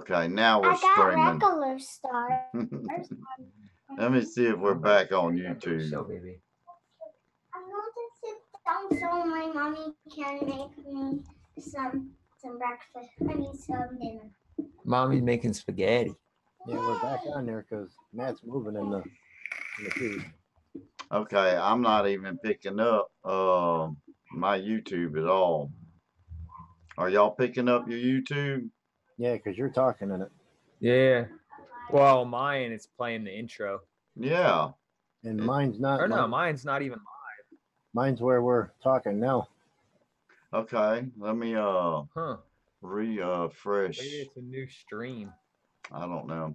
Okay, now we're streaming. I got regular stars. Let me see if we're back on YouTube. So, baby. I'm going to sit down so my mommy can make me some breakfast. I mean some dinner. Mommy's making spaghetti. Yeah, we're back on there because Matt's moving in the feed. Okay, I'm not even picking up my YouTube at all. Are y'all picking up your YouTube? Yeah, because you're talking in it. Yeah. Well, mine it's playing the intro. Yeah. And mine's not. Or no, mine's not even live. Mine's where we're talking now. Okay, let me refresh. Maybe it's a new stream. I don't know.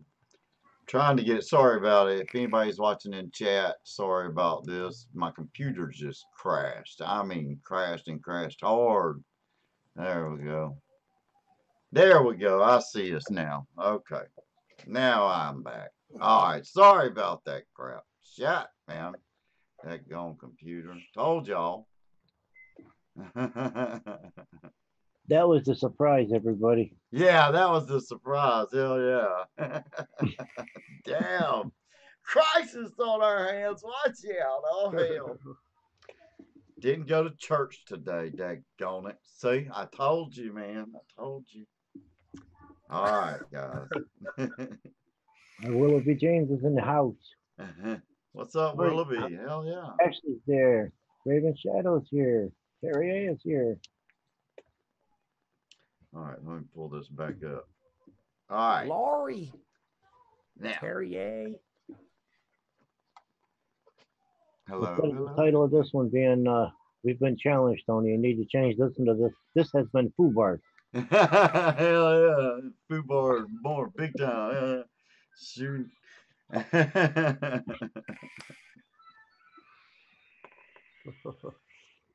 Trying to get, sorry about it. If anybody's watching in chat, sorry about this. My computer just crashed. I mean, crashed and crashed hard. There we go. There we go. I see us now. Okay. Now I'm back. All right. Sorry about that crap. Shit, man. That gone computer. Told y'all. That was the surprise, everybody. Yeah, that was the surprise. Hell yeah. Damn. Crisis on our hands. Watch out. Oh, hell. Didn't go to church today, daggone it. See, I told you, man. I told you. All right, guys. Willoughby James is in the house. What's up, Willoughby? Hell yeah. Ashley's there. Raven Shadow's here. Carrie A is here. All right, let me pull this back up. All right. Laurie. Now. Carrie A. Hello. The title of this one being, we've been challenged, Tony. You need to change. Listen to this. This has been FUBAR. Hell yeah. FUBAR more big time. Shoot.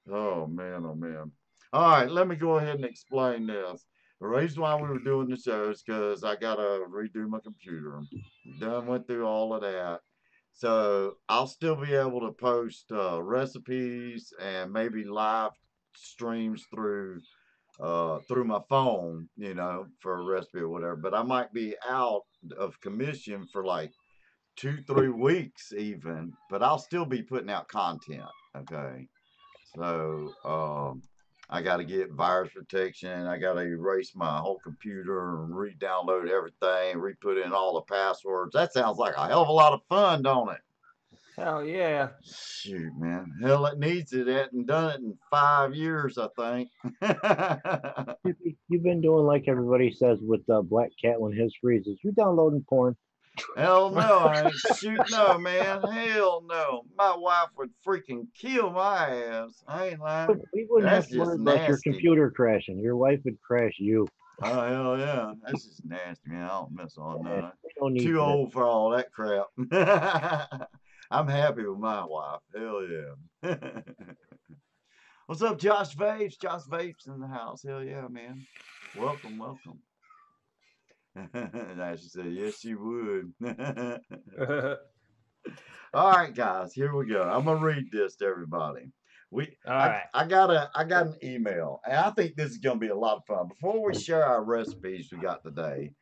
Oh, man, oh, man. All right, let me go ahead and explain this. The reason why we were doing the show is because I got to redo my computer. Done went through all of that. So I'll still be able to post recipes and maybe live streams through my phone, you know, for a recipe or whatever. But I might be out of commission for like 2-3 weeks even. But I'll still be putting out content. Okay. So I got to get virus protection. I got to erase my whole computer and re-download everything, re-put in all the passwords. That sounds like a hell of a lot of fun, don't it? Hell yeah. Shoot, man. Hell, it needs it. It hadn't done it in 5 years, I think. You've been doing like everybody says with Black Cat when his freezes. You downloading porn? Hell no, I ain't. Shoot, no, man. Hell no. My wife would freaking kill my ass. I ain't lying. We wouldn't That's have to worry just about your nasty. computer crashing. Your wife would crash you. Oh, hell yeah. That's just nasty, man. I don't mess on that. No need Too for old for all that crap. I'm happy with my wife. Hell yeah. What's up, Josh Vapes? Josh Vapes in the house. Hell yeah, man. Welcome, welcome. And she said, yes, she would. All right, guys, here we go. I'm gonna read this to everybody. I got an email, and I think this is gonna be a lot of fun. Before we share our recipes we got today,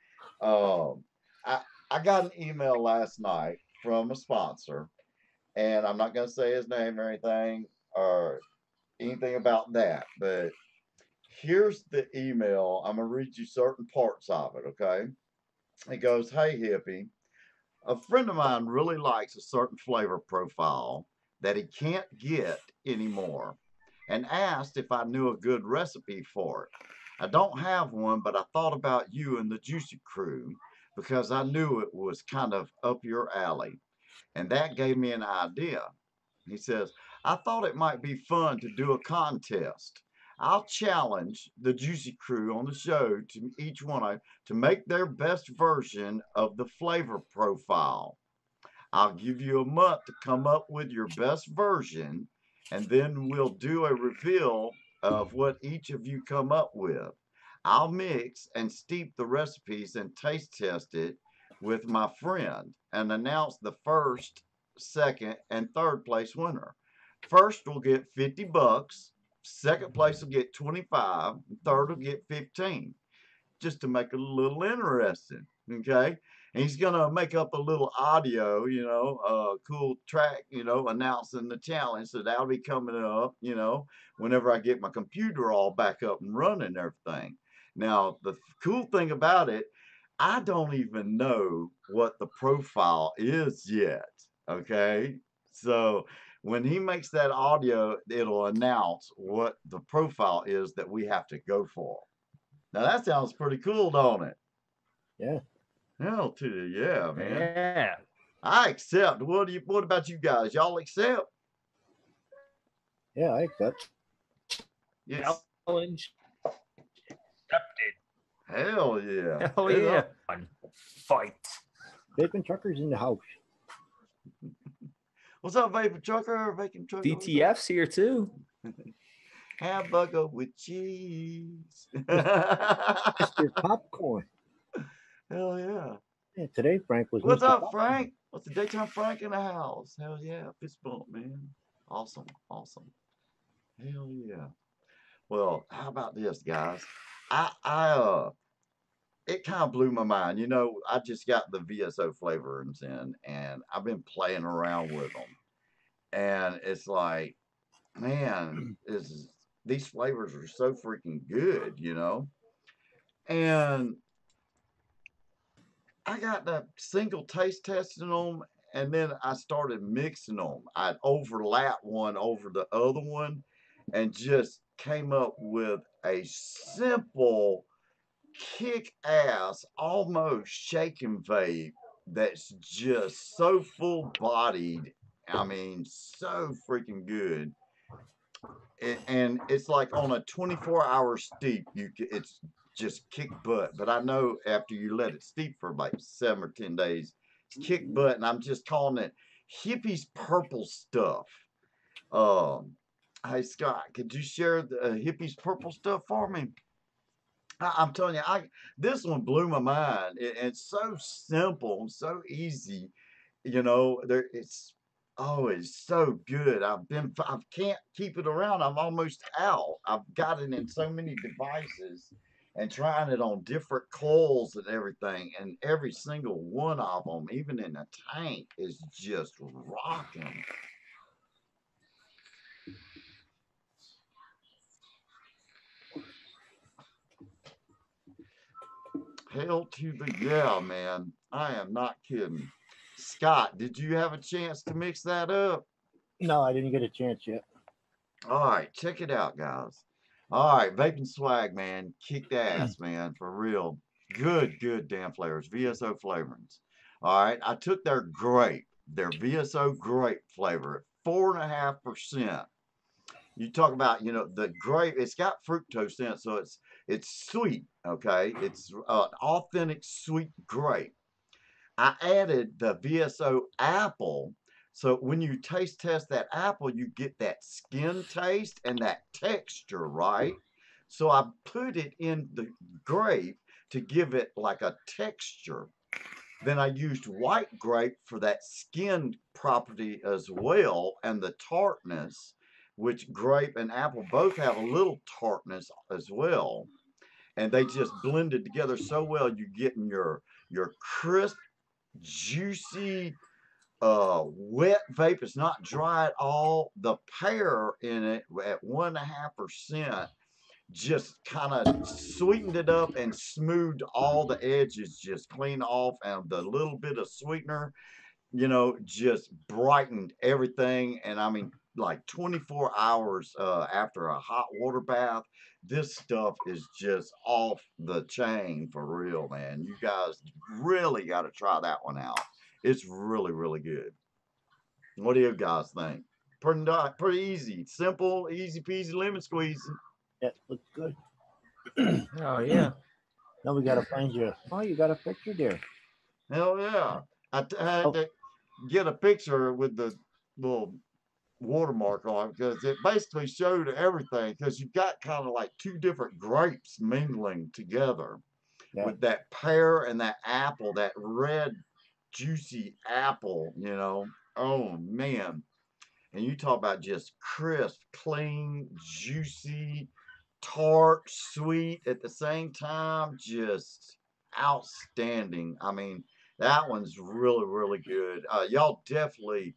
I got an email last night from a sponsor, and I'm not gonna say his name or anything about that, but here's the email. I'm going to read you certain parts of it, okay? It goes, hey, Hippy, a friend of mine really likes a certain flavor profile that he can't get anymore and asked if I knew a good recipe for it. I don't have one, but I thought about you and the Juicy Crew because I knew it was kind of up your alley. And that gave me an idea. He says, I thought it might be fun to do a contest. I'll challenge the Juicy Crew on the show to each one to make their best version of the flavor profile. I'll give you a month to come up with your best version, and then we'll do a reveal of what each of you come up with. I'll mix and steep the recipes and taste test it with my friend and announce the first, second, and third place winner. First will get $50. Second place will get 25. Third will get 15. just to make it a little interesting. Okay. And he's gonna make up a little audio, you know, cool track, you know, announcing the challenge. So that'll be coming up, you know, whenever I get my computer all back up and running and everything. Now, the cool thing about it, I don't even know what the profile is yet. Okay. So when he makes that audio, it'll announce what the profile is that we have to go for. Now that sounds pretty cool, don't it? Yeah. Hell to the yeah, man. Yeah. I accept. What about you guys? Y'all accept? Yeah, I accept. Yes. Challenge accepted. Hell yeah. Hell yeah. Fight. Vaping truckers in the house. What's up, Vapor Trucker? Vaping Trucker. DTF's here too. Hamburger with cheese. Mr. Popcorn. Hell yeah. Yeah, today Frank was. What's Mr. up, Popcorn. Frank? What's the daytime Frank in the house? Hell yeah. Fist bump, man. Awesome. Awesome. Hell yeah. Well, how about this, guys? It kind of blew my mind. You know, I just got the VSO flavorings in, and I've been playing around with them. And it's like, man, these flavors are so freaking good, you know? And I got the single taste testing them, and then I started mixing them. I'd overlap one over the other one and just came up with a simple kick-ass, almost shaking vape that's just so full-bodied. I mean, so freaking good. And it's like on a 24-hour steep, it's just kick butt. But I know after you let it steep for like 7 or 10 days, it's kick butt, and I'm just calling it Hippy's purple stuff. Hey Scott, could you share the Hippy's purple stuff for me? I'm telling you, this one blew my mind. It's so simple and so easy. You know, it's so good. I can't keep it around. I'm almost out. I've got it in so many devices and trying it on different coils and everything, and every single one of them, even in a tank, is just rocking. Hell to the yeah, man. I am not kidding. Scott, did you have a chance to mix that up? No, I didn't get a chance yet. All right, check it out, guys. All right, Vaping Swag, man. Kicked ass, man, for real. Good damn flavors. VSO flavorings. All right, I took their VSO grape flavor at 4.5%. You talk about, you know, the grape, it's got fructose in it, so it's sweet, okay? It's an authentic sweet grape. I added the VSO apple, so when you taste test that apple, you get that skin taste and that texture, right? So I put it in the grape to give it like a texture. Then I used white grape for that skin property as well, and the tartness, which grape and apple both have a little tartness as well. And they just blended together so well, you getting your crisp, juicy, wet vape. It's not dry at all. The pear in it at 1.5% just kind of sweetened it up and smoothed all the edges just clean off, and the little bit of sweetener, you know, just brightened everything. And I mean, like 24 hours after a hot water bath, this stuff is just off the chain for real, man. You guys really got to try that one out. It's really good. What do you guys think? Pretty easy, simple, easy peasy lemon squeezing. That looks good. Oh yeah. Now we gotta find you. Oh, you got a picture there. Hell yeah. I had to get a picture with the little watermark on it because it basically showed everything, because you got kind of like two different grapes mingling together with that pear and that apple, that red juicy apple, you know. Oh man. And you talk about just crisp, clean, juicy, tart, sweet at the same time. Just outstanding. I mean, that one's really, really good. Y'all definitely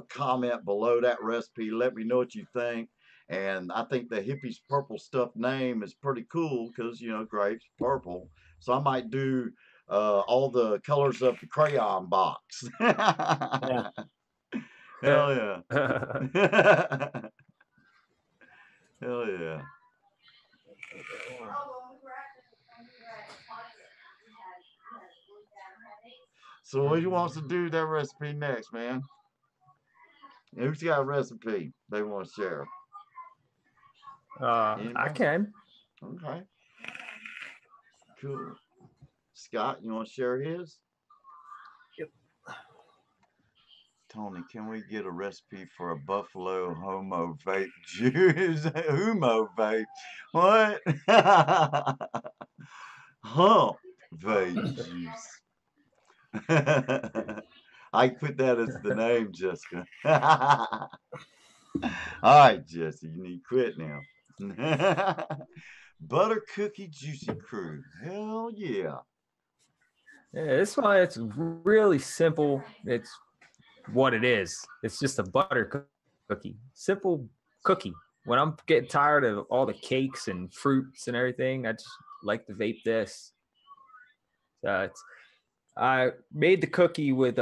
comment below that recipe. Let me know what you think. And I think the Hippie's Purple Stuff name is pretty cool because, you know, grapes, purple. So I might do all the colors of the crayon box. Yeah. Hell yeah. Hell yeah. So who wants to do that recipe next, man? Who's got a recipe they want to share? I Anybody? can. Okay. Cool. Scott, you want to share his? Yep. Tony, can we get a recipe for a buffalo homo vape juice? Humo vape? What? Hump vape juice. I put that as the name, Jessica. All right, Jesse, you need to quit now. Butter cookie juicy crew. Hell yeah. Yeah, this one, it's really simple. It's what it is. It's just a butter cookie. Simple cookie. When I'm getting tired of all the cakes and fruits and everything, I just like to vape this. I made the cookie with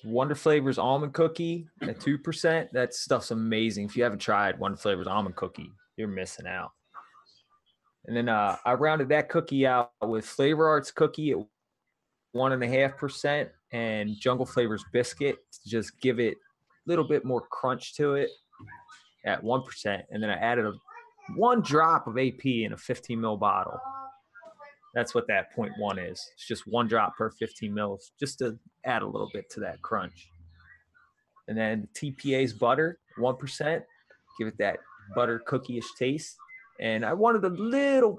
Wonder Flavors almond cookie at 2%. That stuff's amazing. If you haven't tried Wonder Flavors almond cookie, you're missing out. And then I rounded that cookie out with Flavor Arts cookie at 1.5% and Jungle Flavors biscuit to just give it a little bit more crunch to it at 1%. And then I added one drop of AP in a 15 ml bottle. That's what that 0.1 is. It's just one drop per 15 mils, just to add a little bit to that crunch. And then TPA's butter, 1%. Give it that butter cookie-ish taste. And I wanted a little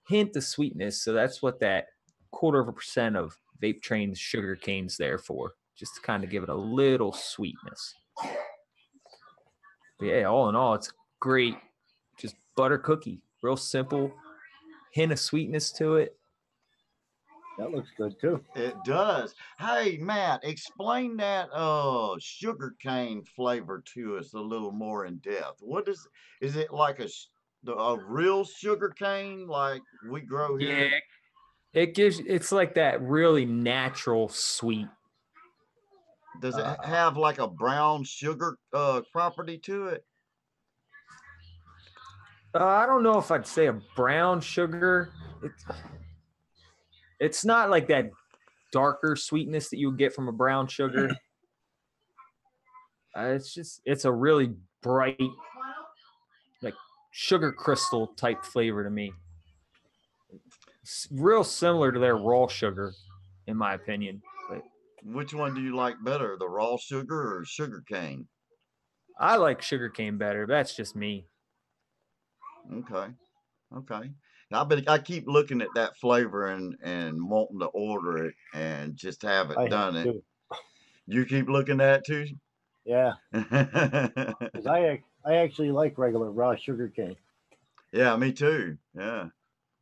hint of sweetness, so that's what that 0.25% of Vape Train's sugar cane's there for, just to kind of give it a little sweetness. But yeah, all in all, it's great. Just butter cookie, real simple, hint of sweetness to it. That looks good too. It does. Hey, Matt, explain that sugar cane flavor to us a little more in depth. What is it like a real sugar cane like we grow here? Yeah, it's like that really natural sweet. Does it have like a brown sugar property to it? I don't know if I'd say a brown sugar. It's not like that darker sweetness that you would get from a brown sugar. It's a really bright, like sugar crystal type flavor to me. It's real similar to their raw sugar, in my opinion. But which one do you like better, the raw sugar or sugar cane? I like sugar cane better. That's just me. Okay. I keep looking at that flavor and wanting to order it and just haven't done it. Too. You keep looking at it too? Yeah. Because I actually like regular raw sugar cane. Yeah, me too. Yeah.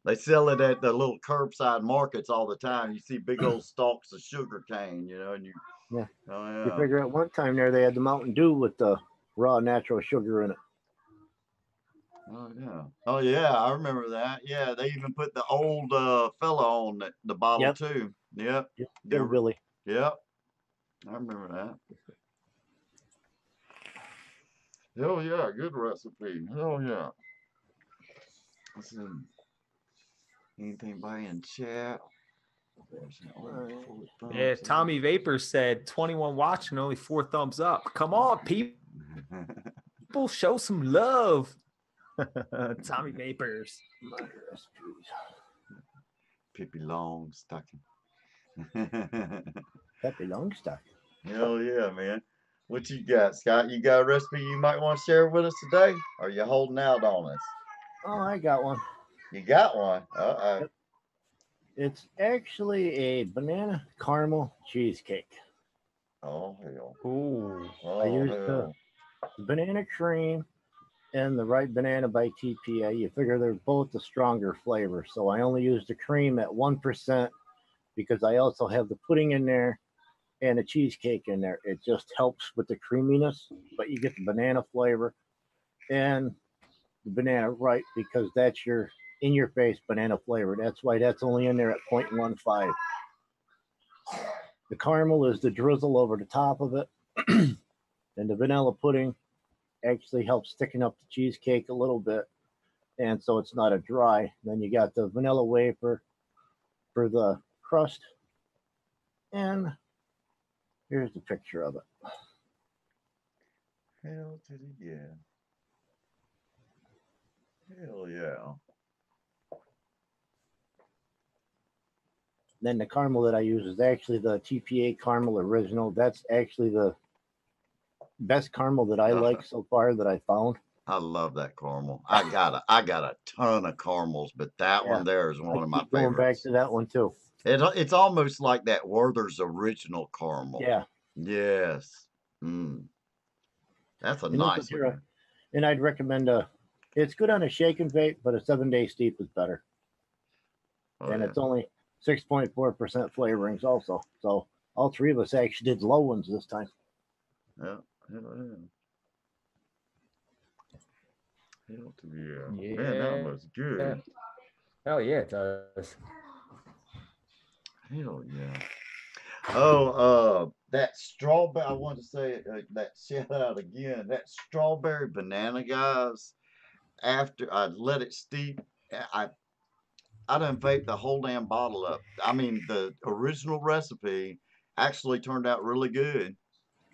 They sell it at the little curbside markets all the time. You see big old stalks of sugar cane, you know, and you. Yeah. Oh, yeah. You figure at one time there they had the Mountain Dew with the raw natural sugar in it. Oh yeah. Oh yeah, I remember that. Yeah, they even put the old fella on the bottle too. Yep. Little Billy. Yep. I remember that. Hell yeah, good recipe. Hell yeah. Let's see. Anything by in chat? Yeah, Tommy Vaperz said 21 watching, only 4 thumbs up. Come on, people. People show some love. Tommy Vaperz. Pippi Longstocking. Pippi Longstocking. Hell yeah, man. What you got, Scott? You got a recipe you might want to share with us today? Or are you holding out on us? Oh, I got one. You got one? Uh-oh. Yep. It's actually a banana caramel cheesecake. Oh, hell. Ooh. Oh, I used the banana cream, and the Ripe Banana by TPA. You figure they're both the stronger flavor. So I only use the cream at 1% because I also have the pudding in there and a cheesecake in there. It just helps with the creaminess, but you get the banana flavor and the banana right because that's your in your face banana flavor. That's why that's only in there at 0.15. The caramel is the drizzle over the top of it, and the vanilla pudding actually helps thicken up the cheesecake a little bit, and so it's not a dry. Then you got the vanilla wafer for the crust, and here's the picture of it. Hell to the yeah. Hell yeah. Then the caramel that I use is actually the TPA caramel original. That's actually the best caramel that I like so far that I found. I love that caramel. I got a ton of caramels, but that one there is one of my Going back favorites. to that one too. It's almost like that Werther's original caramel. Yeah. Yes. That's a nice one. And I'd recommend it's good on a shake and vape, but a 7-day steep is better. Oh, and yeah. it's only 6.4% flavorings also. So all three of us actually did low ones this time. Yeah. Hell yeah. Hell to the yeah. Yeah. Man, that was good. Hell yeah, it does. Hell yeah. Oh, that strawberry, I want to say that shout out again. That strawberry banana, guys, after I let it steep, I done vaped the whole damn bottle up. I mean, the original recipe actually turned out really good.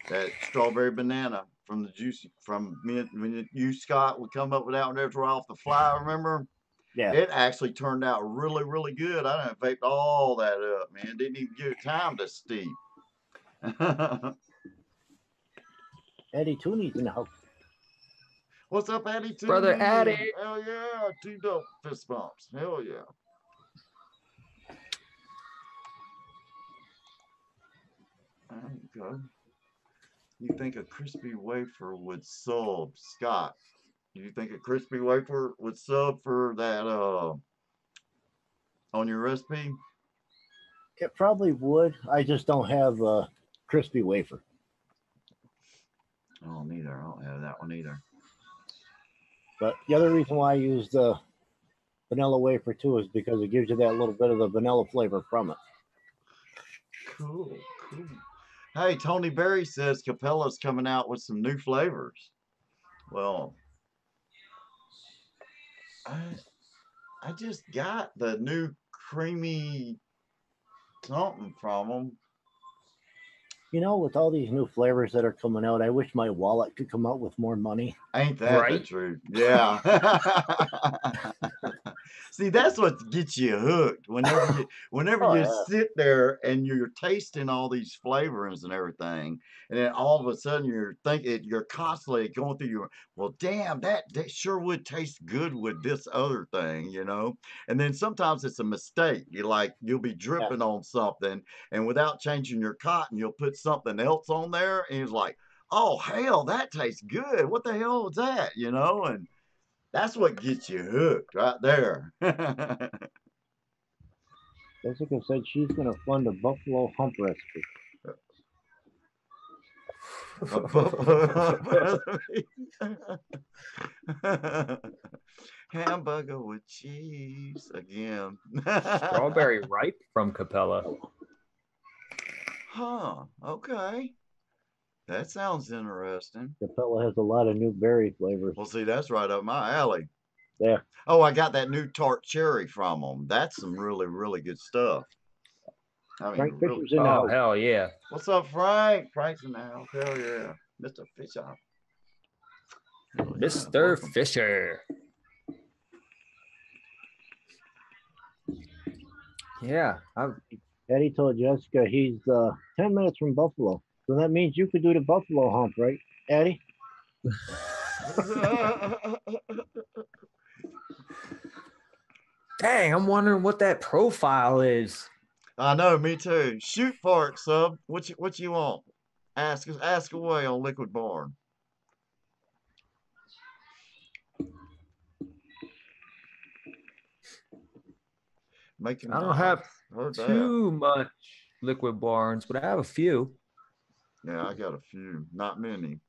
That strawberry banana from the juicy, from me, when you, Scott, would come up with that one there off the fly, remember? Yeah. It actually turned out really, really good. I done vaped all that up, man. Didn't even give it time to steep. Eddie Tooney's in the house. What's up, Addie? Brother Addie. Hell yeah. 2 dope fist bumps. Hell yeah. There you go. You think a crispy wafer would sub, Scott? You think a crispy wafer would sub for that on your recipe? It probably would. I just don't have a crispy wafer. Oh, neither. I don't have that one either. But the other reason why I use the vanilla wafer too is because it gives you that little bit of the vanilla flavor from it. Cool. Hey, Tony Berry says Capella's coming out with some new flavors. Well, I just got the new creamy something from them. You know, with all these new flavors that are coming out, I wish my wallet could come out with more money. Ain't that the truth? Yeah. See, that's what gets you hooked. Whenever you sit there and you're tasting all these flavorings and everything, and then all of a sudden you're thinking, you're constantly going through your, well, damn, that sure would taste good with this other thing, you know? And then sometimes it's a mistake. You'll be dripping on something, and without changing your cotton, you'll put something else on there, and it's like, oh, hell, that tastes good. What the hell is that, you know? And that's what gets you hooked right there. Jessica said she's going to fund a buffalo hump recipe. Hamburger with cheese again. Strawberry ripe from Capella. Huh. Okay. That sounds interesting. Capella has a lot of new berry flavors. Well, see, that's right up my alley. Yeah. Oh, I got that new tart cherry from them. That's some really, really good stuff. I mean, Frank really. Fisher's in the house. Hell yeah. What's up, Frank? Frank's in the house. Hell yeah. Mr. Fisher. Hell yeah. Mr. Welcome. Fisher. Yeah. Eddie told Jessica he's 10 minutes from Buffalo. So that means you could do the buffalo hump, right, Eddie? Dang, I'm wondering what that profile is. I know, me too. Shoot for it, sub. What you want? Ask away on Liquid Barn. Making I don't have heard that. too much liquid barns, but I have a few. Yeah, I got a few, not many.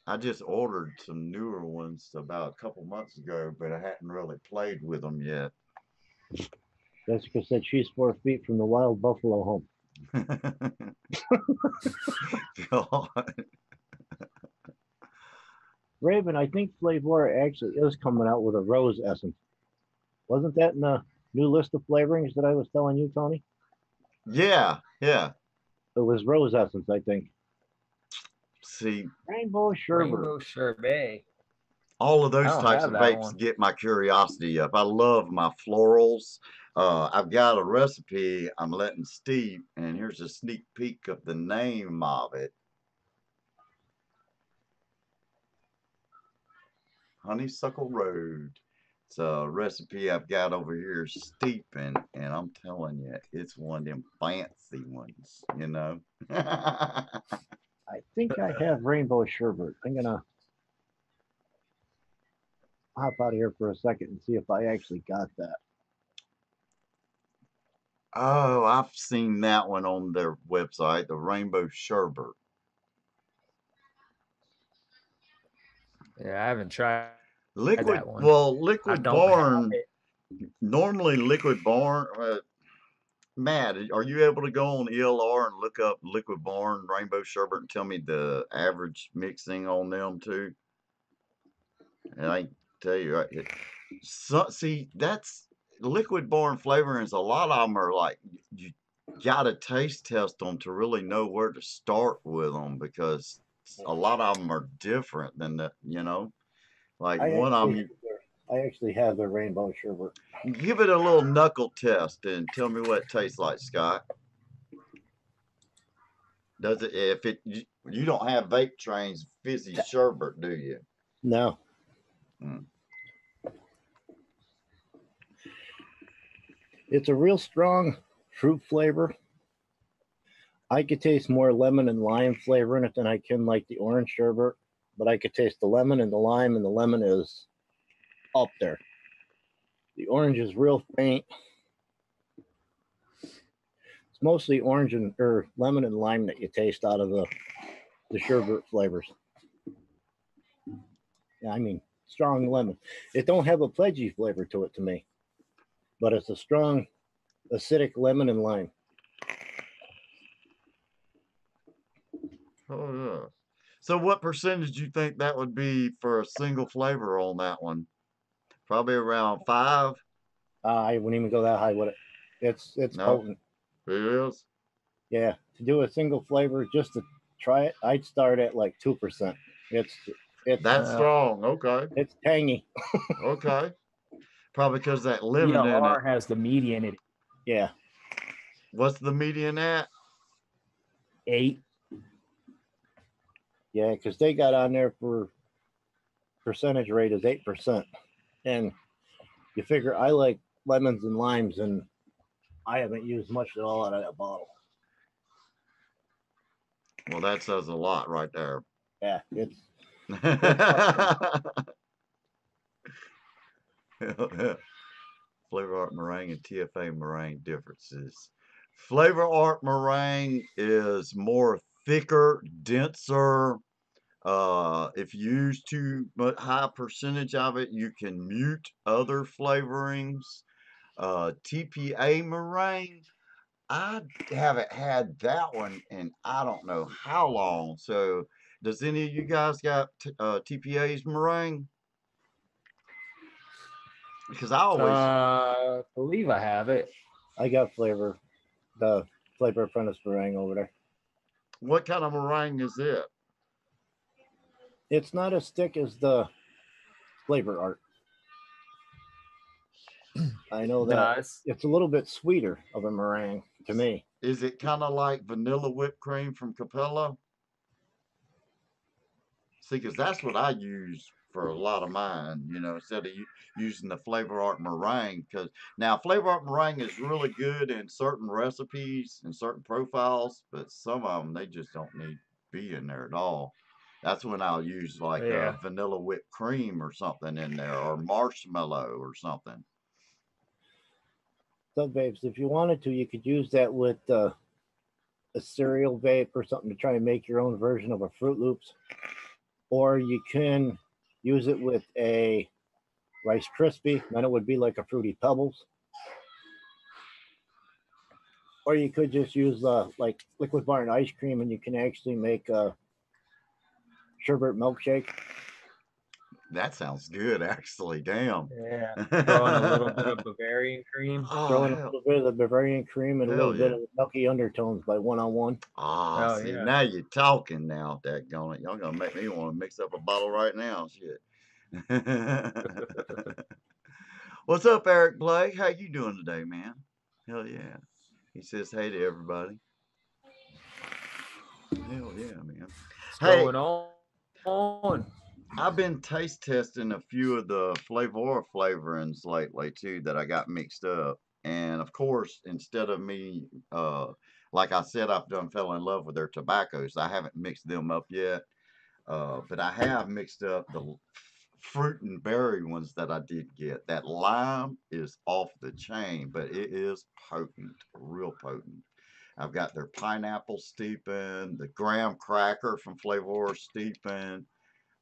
I just ordered some newer ones about a couple months ago, but I hadn't really played with them yet. Jessica said she's 4 feet from the wild buffalo home. God. Raven, I think Flavor actually is coming out with a rose essence. Wasn't that in the new list of flavorings that I was telling you, Tony? Yeah, yeah. It was rose essence, I think. See, Rainbow sherbet. Rainbow sherbet. all of I those don't types have of that vapes one. get my curiosity up. I love my florals. I've got a recipe I'm letting steep, and here's a sneak peek of the name of it. Honeysuckle Road. It's a recipe I've got over here steeping, and I'm telling you, it's one of them fancy ones, you know. I think I have rainbow sherbet. I'm gonna hop out of here for a second and see if I actually got that. Oh, I've seen that one on their website, the Rainbow Sherbet. Yeah, I haven't tried Liquid, that one. well, I Liquid don't have Barn, it. normally Liquid Barn, Matt, are you able to go on ELR and look up Liquid Barn Rainbow Sherbet and tell me the average mixing on them too? And I tell you, right, so, see, that's Liquid Barn flavorings. A lot of them are like you gotta taste test them to really know where to start with them because a lot of them are different than the, you know, like one of them. I actually have the rainbow sherbet. Give it a little knuckle test and tell me what it tastes like, Scott. Does it? If it, you don't have Vape Train's fizzy sherbet, do you? No. It's a real strong fruit flavor. I could taste more lemon and lime flavor in it than I can like the orange sherbet, but I could taste the lemon and the lime, and the lemon is up there. The orange is real faint. It's mostly orange and or lemon and lime that you taste out of the sherbet flavors. Yeah, I mean strong lemon. It don't have a pledgy flavor to it to me, but it's a strong acidic lemon and lime. Oh yeah. So what percentage do you think that would be for a single flavor on that one? Probably around 5. I wouldn't even go that high with it. It's No, potent. it is. Yeah, to do a single flavor just to try it, I'd start at like 2%. It's That's strong. Okay. it's tangy. Okay. Probably because that lemon in it. ELR has the median at Yeah. What's the median at? 8. Yeah, because they got on there for percentage rate is 8%. And you figure I like lemons and limes, and I haven't used much at all out of that bottle. Well, that says a lot right there. Yeah, it's Flavor Art Meringue and TFA Meringue differences. Flavor Art Meringue is more thicker, denser. If you use too much high percentage of it, you can mute other flavorings. TPA Meringue, I haven't had that one in I don't know how long. So, does any of you guys got TPA's meringue? Because I always believe I have it. I got the Flavor Apprentice meringue over there. What kind of meringue is it? It's not as thick as the Flavor Art. I know that it's a little bit sweeter of a meringue to me. Is it kind of like vanilla whipped cream from Capella? See, because that's what I use for a lot of mine, you know, instead of using the Flavor Art meringue. Because now Flavor Art meringue is really good in certain recipes and certain profiles, but some of them, they just don't need to be in there at all. That's when I'll use like vanilla whipped cream or something in there, or marshmallow or something. sub vapes. If you wanted to, you could use that with a cereal vape or something to try and make your own version of a Fruit Loops, or you can use it with a Rice Krispie. Then it would be like a Fruity Pebbles. Or you could just use like liquid bar and ice cream, and you can actually make a sherbet milkshake. That sounds good, actually. Damn. Yeah. Throw in a little bit of Bavarian cream. Oh, Throw in a hell. little bit of the Bavarian cream and a Hell little bit yeah. of the milky undertones by 1-on-1. Ah, Oh, see, yeah. now you're talking now, daggone it. Y'all gonna make me want to mix up a bottle right now. Shit. What's up, Eric Blake? How you doing today, man? Hell yeah. He says hey to everybody. Hell yeah, man. What's Hey, going on? I've been taste testing a few of the Flavor flavorings lately too that I got mixed up. And of course, instead of me, like I said, I've done fell in love with their tobaccos. I haven't mixed them up yet, but I have mixed up the fruit and berry ones that I did get. That lime is off the chain, but it is potent, real potent. I've got their pineapple steeping, the graham cracker from Flavor steeping,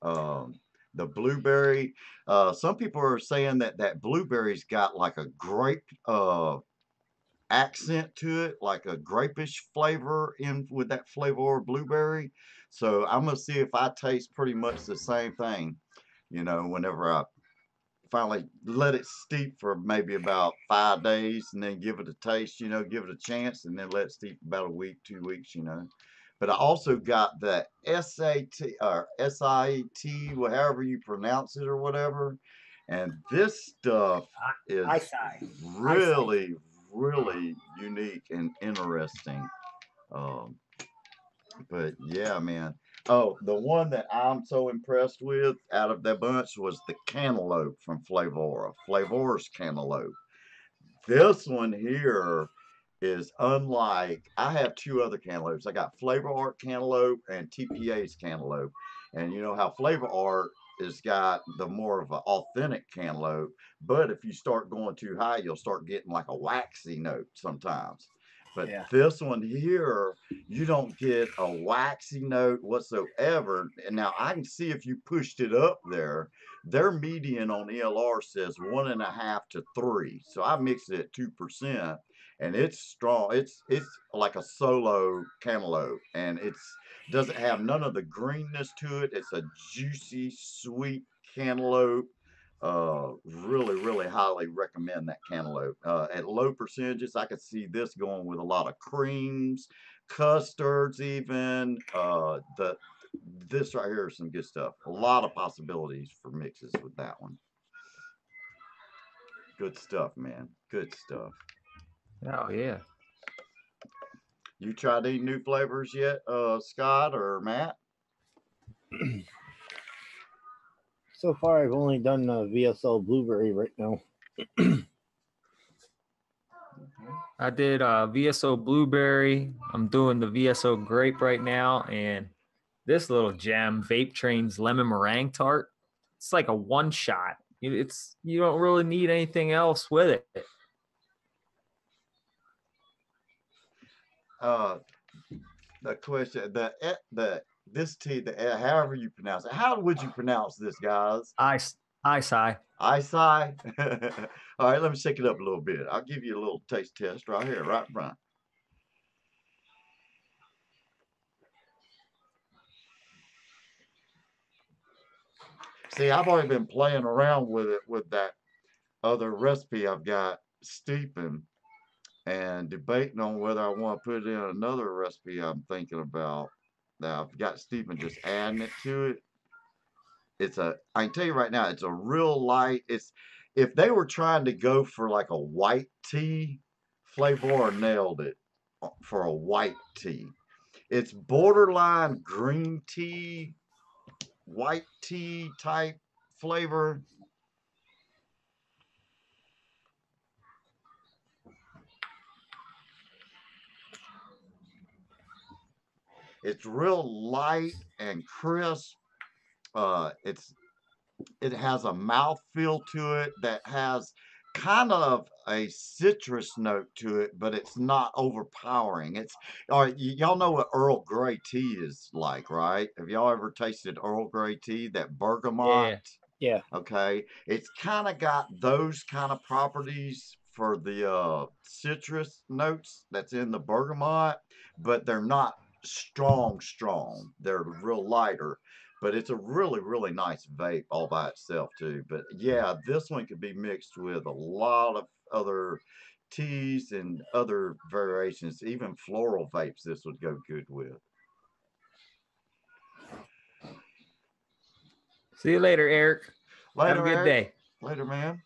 um, the blueberry. Some people are saying that that blueberry's got like a grape accent to it, like a grapish flavor in with that Flavor blueberry. So I'm gonna see if I taste pretty much the same thing. You know, whenever I finally let it steep for maybe about 5 days and then give it a taste, you know, give it a chance and then let it steep about a week, 2 weeks, you know. But I also got the SAT or SIT, however you pronounce it or whatever. And this stuff is really, really unique and interesting. Um, but yeah, man. Oh, the one that I'm so impressed with out of that bunch was the cantaloupe from Flavora. Flavor's cantaloupe. This one here is unlike. I have two other cantaloupes. I got Flavor Art cantaloupe and TPA's cantaloupe. And you know how Flavor Art has got the more of an authentic cantaloupe, but if you start going too high, you'll start getting like a waxy note sometimes. But Yeah. this one here, you don't get a waxy note whatsoever. And now I can see if you pushed it up there, their median on ELR says 1.5 to 3. So I mixed it at 2%, and it's strong. It's like a solo cantaloupe, and it's doesn't have none of the greenness to it. It's a juicy, sweet cantaloupe. Really, really highly recommend that cantaloupe. At low percentages, I could see this going with a lot of creams, custards, even. This right here is some good stuff. A lot of possibilities for mixes with that one. Good stuff, man. Good stuff. Oh yeah. You tried any new flavors yet, Scott or Matt? So far, I've only done VSO blueberry right now. I did VSO blueberry. I'm doing the VSO grape right now, and this little gem, Vape Train's lemon meringue tart. It's like a one shot. It's you don't really need anything else with it. The question, this tea, however you pronounce it. How would you pronounce this, guys? Isai. Isai. All right, let me shake it up a little bit. I'll give you a little taste test right here, right in front. See, I've already been playing around with it with that other recipe I've got steeping and debating on whether I want to put in another recipe I'm thinking about that I've got steeping, just adding it to it. I can tell you right now, it's a real light. If they were trying to go for like a white tea, Flavor nailed it for a white tea. It's borderline green tea, white tea type flavor. It's real light and crisp. It has a mouth feel to it that has kind of a citrus note to it, but it's not overpowering. It's all right. Y'all know what Earl Grey tea is like, right? Have y'all ever tasted Earl Grey tea? That bergamot. Yeah. Yeah. Okay, it's kind of got those kind of properties for the citrus notes that's in the bergamot, but they're not strong. They're real lighter, but it's a really nice vape all by itself too. But yeah, this one could be mixed with a lot of other teas and other variations, even floral vapes. This would go good with. See you later, Eric. Later, Have a good Eric. day. Later, man.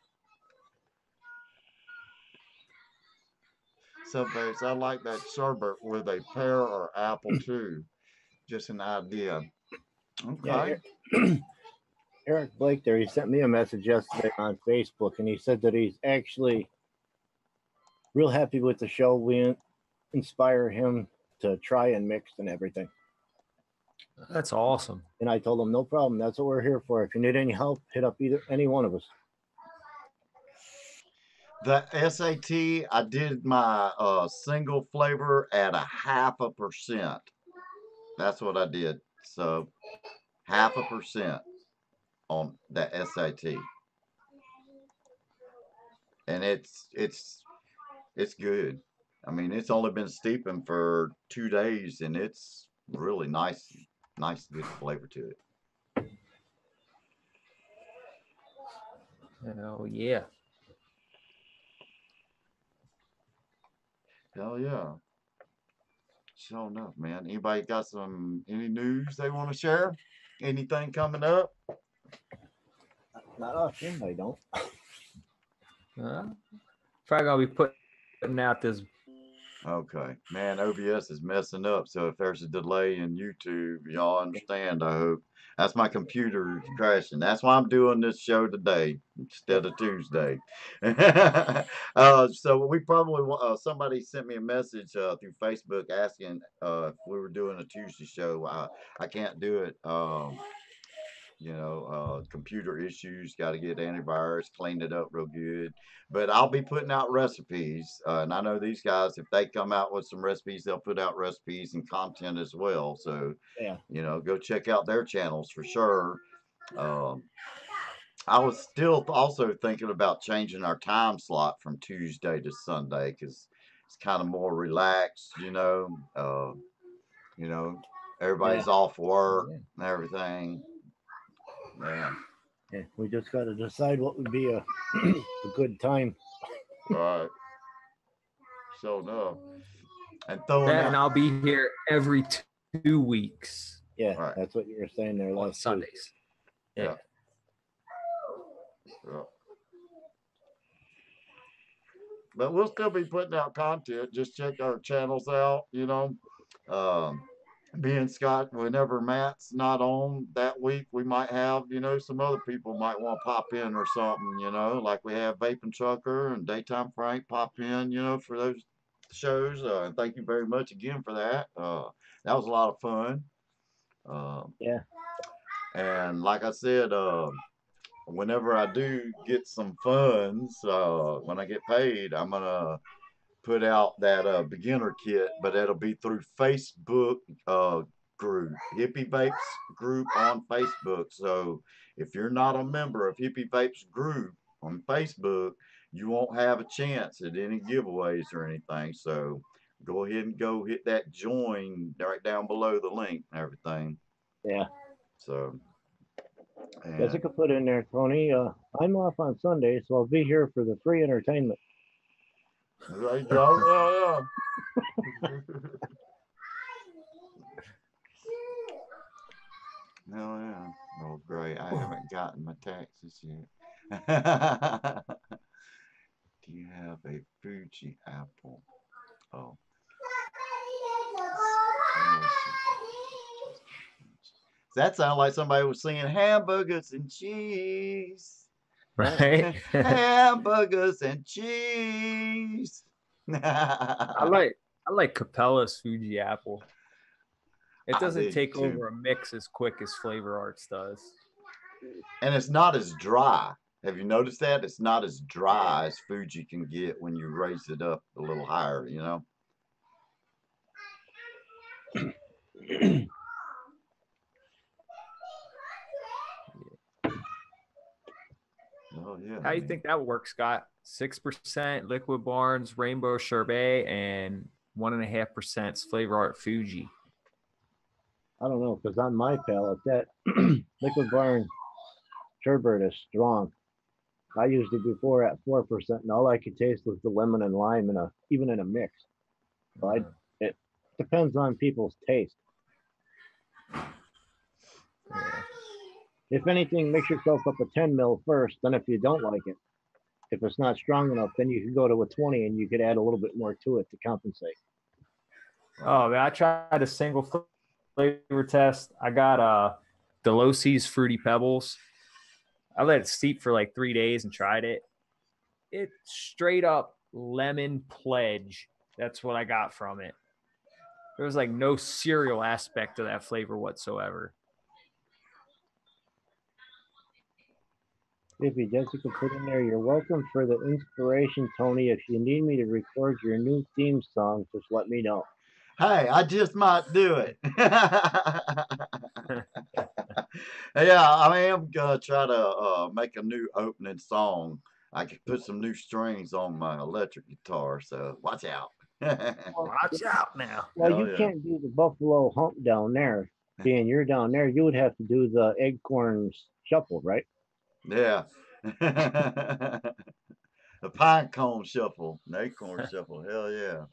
So, babes, I like that sherbet with a pear or apple too. Just an idea. Okay. Yeah, Eric Blake there, he sent me a message yesterday on Facebook, and he said that he's actually real happy with the show. We inspire him to try and mix and everything. That's awesome. And I told him, no problem. That's what we're here for. If you need any help, hit up any one of us. The SAT, I did my single flavor at 0.5%. That's what I did. So 0.5% on the SAT. And it's good. I mean, it's only been steeping for 2 days, and it's really nice, good flavor to it. Oh yeah. Hell yeah. Sure enough, man. Anybody got any news they want to share? Anything coming up? Not often, I don't. Probably gonna be putting out this. Okay, man, OBS is messing up. So if there's a delay in YouTube, y'all understand, I hope. That's my computer crashing. That's why I'm doing this show today instead of Tuesday. So we probably, somebody sent me a message through Facebook asking if we were doing a Tuesday show. I can't do it. Computer issues, got to get antivirus, clean it up real good. But I'll be putting out recipes. And I know these guys, if they come out with some recipes, they'll put out recipes and content as well. So, yeah, go check out their channels for sure. I was still also thinking about changing our time slot from Tuesday to Sunday because it's kind of more relaxed, everybody's off work and everything. Yeah, we just got to decide what would be a good time. Right. So no. And I'll be here every 2 weeks. Yeah, right. That's what you were saying there on Sundays. Yeah. But we'll still be putting out content. Just check our channels out, me and Scott, whenever Matt's not on that week, we might have, some other people might want to pop in or something, like we have Vaping Trucker and Daytime Frank pop in, for those shows. Thank you very much again for that. That was a lot of fun. Yeah. And like I said, whenever I do get some funds, when I get paid, I'm going to put out that beginner kit, but it'll be through Facebook group, Hippy Vapes group on Facebook. So if you're not a member of Hippy Vapes group on Facebook, you won't have a chance at any giveaways or anything. So go ahead and go hit that join right down below the link and everything. Yeah. So Jessica put in there, Tony, I'm off on Sunday, so I'll be here for the free entertainment. There you go. Yeah. Oh, great. I haven't gotten my taxes yet. Do you have a Fuji apple? Oh. That sounds like somebody was singing hamburgers and cheese. Right. Hamburgers and cheese. I like Capella's Fuji apple. It doesn't take over a mix as quick as Flavor Arts does. And it's not as dry. Have you noticed that? It's not as dry as Fuji can get when you raise it up a little higher, you know? Oh, yeah. How do you think that works, Scott? 6% Liquid Barnes, Rainbow Sherbet, and 1.5% Flavor Art Fuji. I don't know, because on my palate, that Liquid Barn sherbet is strong. I used it before at 4%, and all I could taste was the lemon and lime even in a mix. But it depends on people's taste. Yeah. If anything, mix yourself up a 10 mil first. Then if you don't like it, if it's not strong enough, then you could go to a 20 and you could add a little bit more to it to compensate. Oh, man, I tried a single flavor test. I got Delosi's Fruity Pebbles. I let it steep for like 3 days and tried it. It straight up lemon pledge. That's what I got from it. There was like no cereal aspect of that flavor whatsoever. If you Jessica put in there, you're welcome for the inspiration, Tony. If you need me to record your new theme song, just let me know. Hey, I just might do it. Yeah, I am gonna try to make a new opening song. I could put some new strings on my electric guitar, so watch out. Watch out now. Well, Hell you yeah. can't do the buffalo hump down there. Being you're down there, you would have to do the acorns shuffle, right? Yeah. The pine cone shuffle, the acorn shuffle. Hell yeah.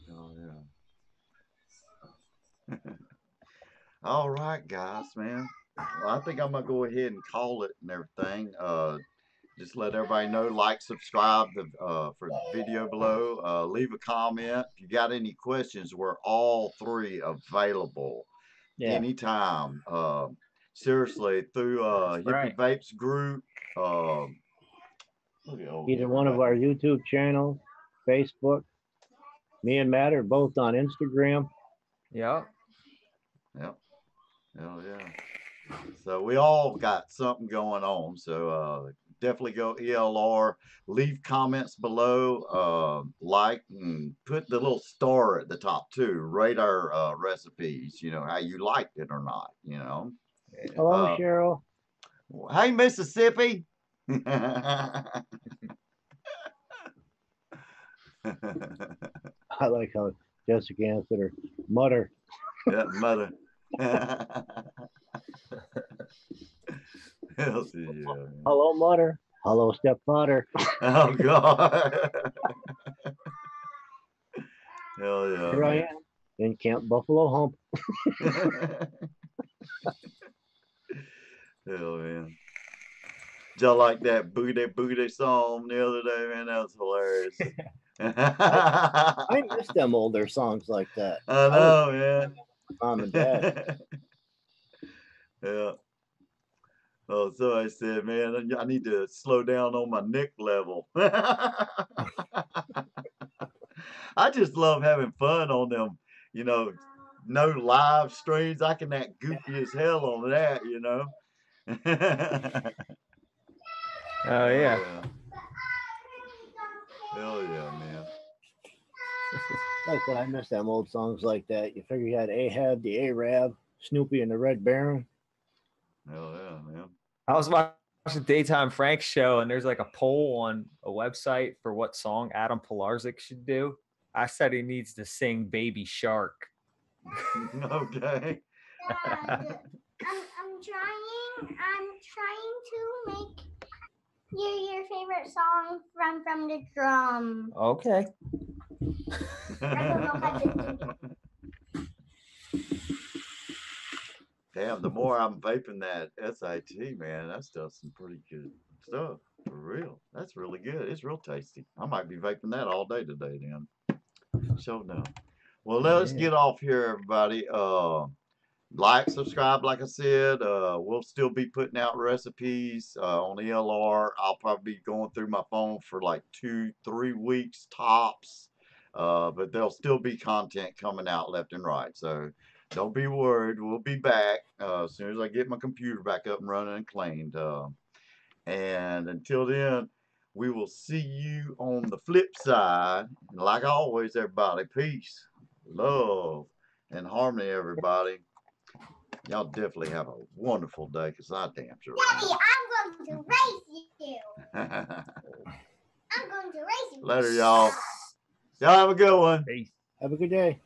Oh yeah. All right, guys, man. Well, I think I'm gonna go ahead and call it and everything. Just let everybody know, like, subscribe for the video below. Leave a comment. If you got any questions, we're all three available anytime. Seriously, through Hippy Vapes group. Either one of our YouTube channels, Facebook. Me and Matt are both on Instagram. Yeah. Yep. Hell yeah. So we all got something going on. So definitely go ELR. Leave comments below. Like and put the little star at the top too. Rate our recipes. You know how you liked it or not. You know. Hello, Cheryl. Hey, Mississippi. I like how Jessica answered her. Mutter. Yeah, mother. Hello, Mutter. Hello, stepfather. Oh, God. Hell yeah. Here I am in Camp Buffalo Hump. Hell, man. Did y'all like that booty song the other day, man? That was hilarious. I miss them older songs like that. I know, man. Mom and Dad. Yeah. Oh, somebody said, man, I need to slow down on my Nick level. I just love having fun on them, you know, no live streams. I can act goofy as hell on that, you know. Oh, yeah. Hell yeah, man. Like when I miss them old songs like that. You figure you had Ahab, the Arab, Snoopy, and the Red Baron. Hell yeah, man. I was watching Daytime Frank's show, and there's like a poll on a website for what song Adam Pilarczyk should do. I said he needs to sing Baby Shark. Okay. Dad, I'm trying to make your favorite song from the drum. Okay. I don't know how to do. Damn, the more I'm vaping that SIT, man, that stuff's some pretty good stuff. For real. That's really good. It's real tasty. I might be vaping that all day today, then. So no. Well, let's get off here, everybody. Like, subscribe, like I said. We'll still be putting out recipes on ELR. I'll probably be going through my phone for like 2-3 weeks tops. But there'll still be content coming out left and right. So don't be worried. We'll be back as soon as I get my computer back up and running and cleaned. And until then, we will see you on the flip side. And like always, everybody, peace, love, and harmony, everybody. Y'all definitely have a wonderful day, because I damn sure Daddy, I'm going to race you. am. I'm going to race you. Later, y'all. Y'all have a good one. Peace. Have a good day.